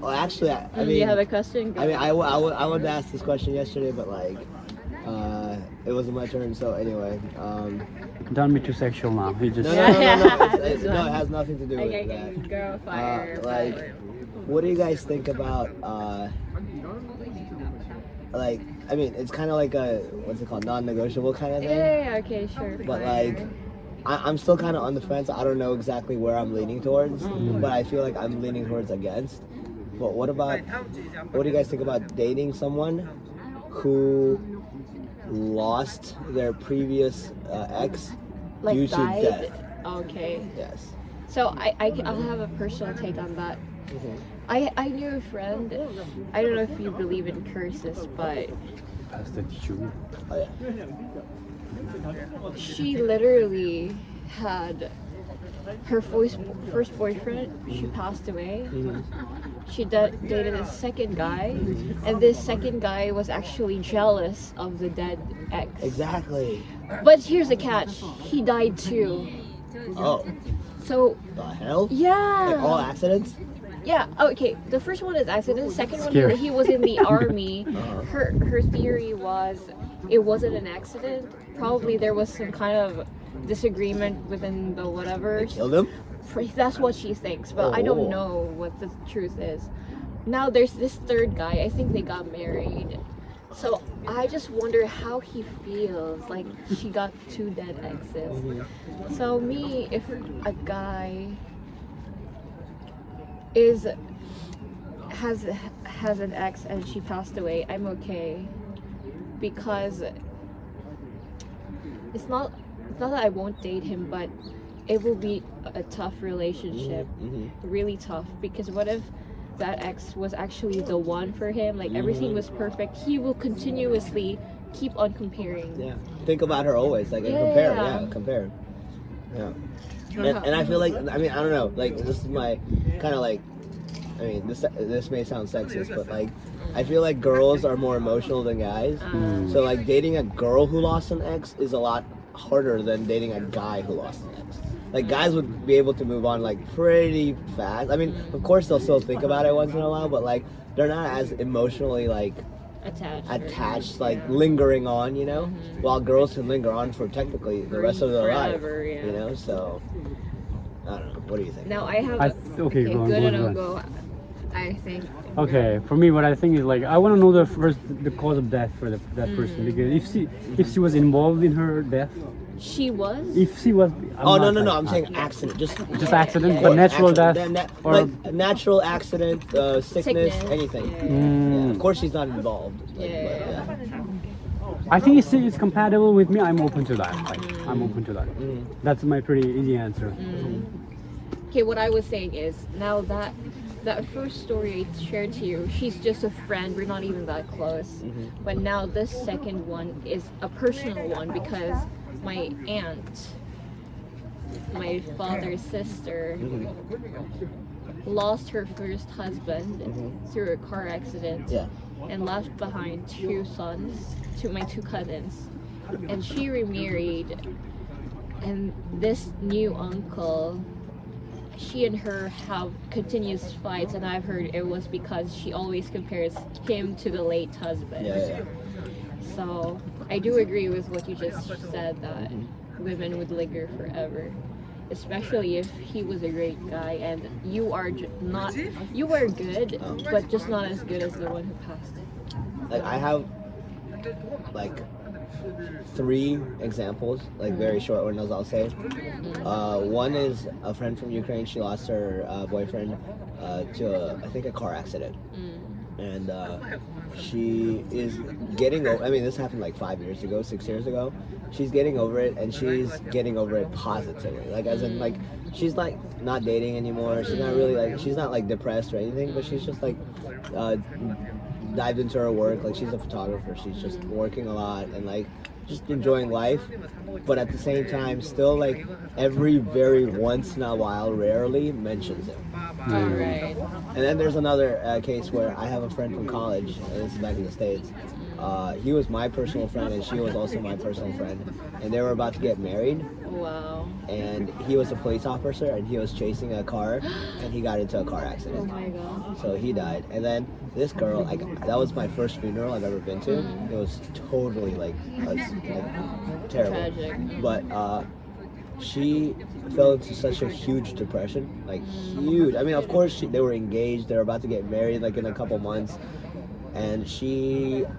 well, actually, I mean, you have a question? Go. I mean, I wanted to ask this question yesterday, but like, it wasn't my turn. So anyway, Don't be too sexual now. You just. no, it has nothing to do with Okay, that. girl, fire. Like, fire. what do you guys think about like? I mean, it's kind of like a what's it called, non-negotiable kind of thing. Yeah, okay, sure. But fire. like, I'm still kind of on the fence. I don't know exactly where I'm leaning towards, but I feel like I'm leaning towards against. But what do you guys think about dating someone who lost their previous ex Like due to died? death? Okay. Yes. So I'll have a personal take on that. I knew a friend. I don't know if you believe in curses, but That's the truth. Oh yeah. she literally had her first boyfriend. She passed away. She dated a second guy, and this second guy was actually jealous of the dead ex. Exactly. But here's the catch: he died too. Oh, So the hell? yeah. Like all accidents? Yeah. Okay. The first one is accident. The second one, Scary. he was in the army. Uh-huh. Her theory was it wasn't an accident. Probably there was some kind of disagreement within the whatever. Killed him? That's what she thinks, but I Oh. don't know what the truth is. Now there's this third guy. I think they got married. So I just wonder how he feels. Like she got two dead exes. So me, if a guy has an ex and she passed away, I'm okay, because it's not that I won't date him, but it will be a tough relationship, really tough. Because what if that ex was actually the one for him? Like everything was perfect. He will continuously keep on comparing. Yeah. Think about her always, like, and Yeah. compare. Yeah. And I feel like, I mean, I don't know, like, this is my kind of like, I mean, this may sound sexist, but like, I feel like girls are more emotional than guys. So like, dating a girl who lost an ex is a lot harder than dating a guy who lost an ex. Like, guys would be able to move on like pretty fast. I mean, of course they'll still think about it once in a while, but like, they're not as emotionally like attached, like lingering on, you know. While girls can linger on for technically the rest of their Forever, life, yeah. you know. So I don't know. What do you think? Now I have Okay, go on, good go and on, I'll go on. go. I think Okay, for me, what I think is like I want to know the cause of death for that person, because if she was involved in her death, she was. if she was. I'm saying accident. Just accident, yeah, but yeah, natural accident. death Or like natural accident, sickness, Sickness. anything. Mm. Yeah, of course she's not involved. Like, Yeah. but, I think it's compatible with me. I'm open to that. Like, I'm open to that. That's my pretty easy answer. Okay, what I was saying is now that first story I shared to you, she's just a friend. We're not even that close. But now this second one is a personal one, because my aunt, my father's sister, lost her first husband through a car accident. Yeah. And left behind two sons, my two cousins, and she remarried. And this new uncle, she and her have continuous fights, and I've heard it was because she always compares him to the late husband. Yeah. So I do agree with what you just said, that women would linger forever, especially if he was a great guy and you were good, but just not as good as the one who passed. Like, I have like 3 examples, like very short ones, I'll say. One is a friend from Ukraine. She lost her boyfriend to I think a car accident, and she is getting over. I mean, this happened like 5 years ago, 6 years ago. She's getting over it, and she's getting over it positively. Like, as in, like, she's like not dating anymore. She's not really like, she's not like depressed or anything, but she's just like dived into her work. Like, she's a photographer. She's just working a lot and like just enjoying life, but at the same time still like every very once in a while, rarely mentions him. Alright. And then there's another case where I have a friend from college, and this is back in the States. he was my personal friend, and she was also my personal friend, and they were about to get married. Wow. And he was a police officer, and he was chasing a car, and he got into a car Oh accident. my god. So he died. And then this girl, like, that was my first funeral I've ever been to. It was totally like terrible. Tragic. But she fell into such a huge depression, like huge. I mean, of course they were engaged. They were about to get married, like in a couple months. And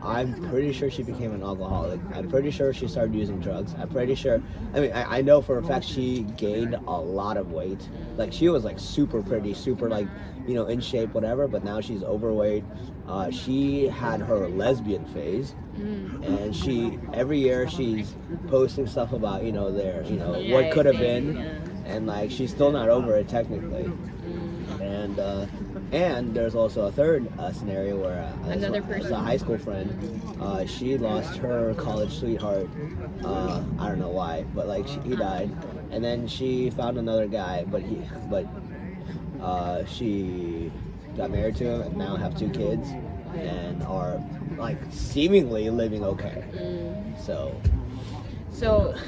I'm pretty sure she became an alcoholic. I'm pretty sure she started using drugs. I'm pretty sure, I mean, I know for a fact she gained a lot of weight. Like, she was like super pretty, super like, you know, in shape, whatever, but now she's overweight. She had her lesbian phase, and every year she's posting stuff about, you know, Yeah, what could have yeah. been, and like, she's still not over it technically. And there's also a third scenario where Another as person. a high school friend, she lost her college sweetheart. I don't know why, but like he died, and then she found another guy, but she got married to him and now have 2 kids and are like seemingly living okay. So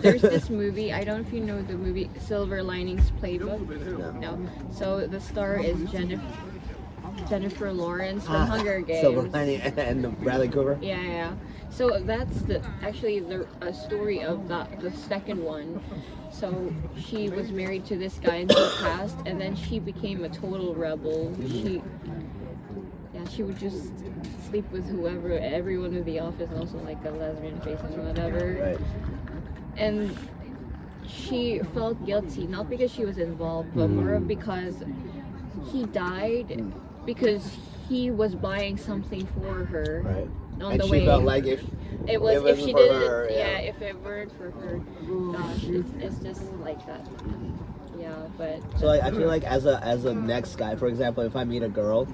there's this movie. I don't know if you know the movie Silver Linings Playbook. No. So the star is Jennifer Lawrence from Hunger Games. Silver Lining and Bradley Cooper. Yeah. So that's actually the story of the second one. So she was married to this guy and he passed, and then she became a total rebel. She would just sleep with whoever, everyone in the office, also like a lesbian face and whatever. Right. And she felt guilty, not because she was involved, but more because he died because he was buying something for her. Right. On And the she way. felt like if If she for didn't, her, if it weren't for her, gosh, it's just like that. Yeah, but So like, I feel like as a next guy, for example, if I meet a girl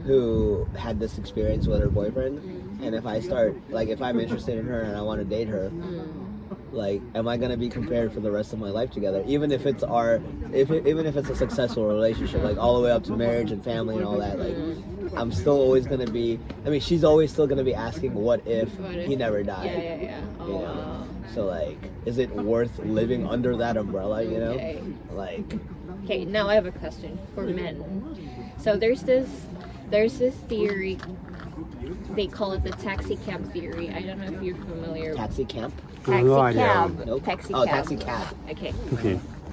who had this experience with her boyfriend, and if I start like if I'm interested in her and I want to date her, like, am I gonna be compared for the rest of my life together? Even if it's even if it's a successful relationship, like all the way up to marriage and family and all that, like, I'm still always gonna be. I mean, she's always still gonna be asking, what if he never died? Yeah. Oh, You know? wow. So like, is it worth living under that umbrella? You know, Okay. like. Okay, now I have a question for men. So there's this theory. They call it the taxi cab theory. I don't know if you're familiar. Taxi camp? Taxi No idea. cab. Nope. Taxi Oh, cab. taxi cab. Okay. Okay.